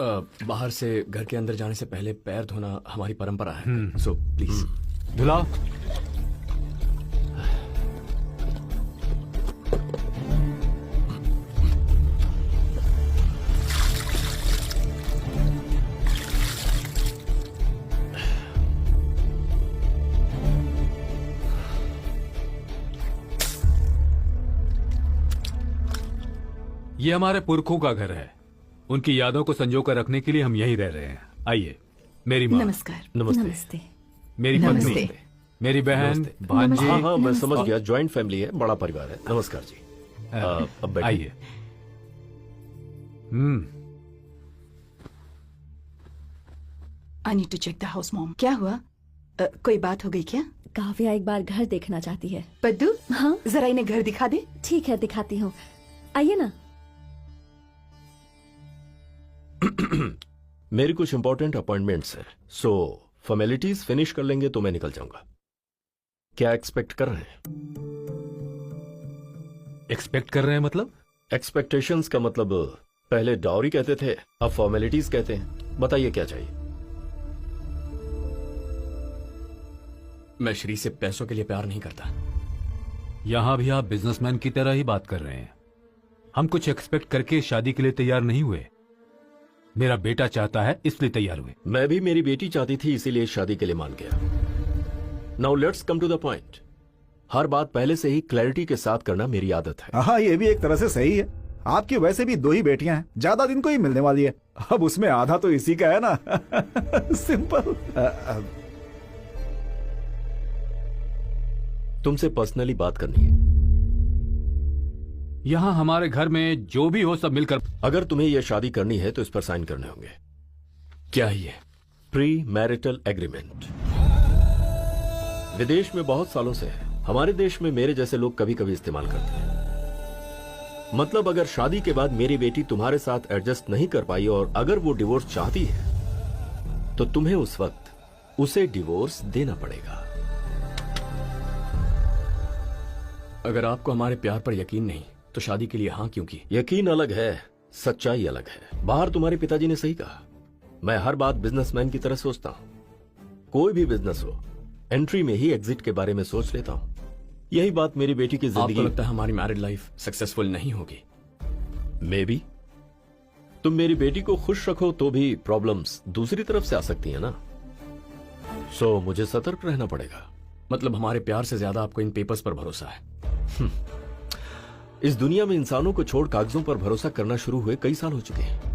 बाहर से घर के अंदर जाने से पहले पैर धोना हमारी परंपरा है, सो प्लीज धुलाओ। ये हमारे पुरखों का घर है। उनकी यादों को संजो कर रखने के लिए हम यहीं रह रहे हैं। आइए। मेरी माँ। नमस्कार। नमस्ते। मेरी नमस्ते। पत्नी, मेरी बहन, भांजी। हाँ हाँ, मैं समझ गया। जॉइंट फैमिली है, बड़ा परिवार है। नमस्कार जी। अब बैठिए। आइए। I need to check the house mom. क्या हुआ? कोई बात हो गई क्या? काव्या एक बार घर देखना चाहती है। पद्दू, हाँ जरा इन्हें घर दिखा दे। ठीक है, दिखाती हूँ। आइए ना। मेरी कुछ इंपॉर्टेंट अपॉइंटमेंट्स हैं, सो फॉर्मेलिटीज फिनिश कर लेंगे तो मैं निकल जाऊंगा। क्या एक्सपेक्ट कर रहे हैं? एक्सपेक्ट कर रहे हैं मतलब? एक्सपेक्टेशंस का मतलब पहले डाउरी कहते थे, अब फॉर्मेलिटीज कहते हैं। बताइए क्या चाहिए? मैं श्री से पैसों के लिए प्यार नहीं करता। यहां भी आप बिजनेसमैन की तरह ही बात कर रहे हैं। हम कुछ एक्सपेक्ट करके शादी के लिए तैयार नहीं हुए। मेरा बेटा चाहता है इसलिए तैयार हुए। मैं भी मेरी बेटी चाहती थी, इसीलिए शादी के लिए मान गया। Now let's come to the point. हर बात पहले से ही क्लैरिटी के साथ करना मेरी आदत है। हाँ, ये भी एक तरह से सही है। आपकी वैसे भी 2 ही बेटियां हैं, ज्यादा दिन को ही मिलने वाली है। अब उसमें आधा तो इसी का है ना। सिंपल। तुमसे पर्सनली बात करनी है। यहां हमारे घर में जो भी हो सब मिलकर। अगर तुम्हें यह शादी करनी है तो इस पर साइन करने होंगे। क्या है ये? Pre marital agreement. विदेश में बहुत सालों से है, हमारे देश में मेरे जैसे लोग कभी कभी इस्तेमाल करते हैं। मतलब अगर शादी के बाद मेरी बेटी तुम्हारे साथ एडजस्ट नहीं कर पाई और अगर वो डिवोर्स चाहती है तो तुम्हें उस वक्त उसे डिवोर्स देना पड़ेगा। अगर आपको हमारे प्यार पर यकीन नहीं तो शादी के लिए हाँ क्यों की? यकीन अलग है, सच्चाई अलग है। बाहर तुम्हारे पिताजी ने सही कहा, मैं हर बात बिजनेसमैन की तरह सोचता हूं। कोई भी बिजनेस हो, एंट्री में ही एग्जिट के बारे में सोच लेता हूं। यही बात मेरी बेटी की आपको जिंदगी। लगता है हमारी मैरिड लाइफ सक्सेसफुल नहीं होगी? May be. तुम मेरी बेटी को खुश रखो तो भी प्रॉब्लम्स दूसरी तरफ से आ सकती है ना। सो मुझे सतर्क रहना पड़ेगा। मतलब हमारे प्यार से ज्यादा आपको इन पेपर्स पर भरोसा है? इस दुनिया में इंसानों को छोड़ कागजों पर भरोसा करना शुरू हुए कई साल हो चुके हैं।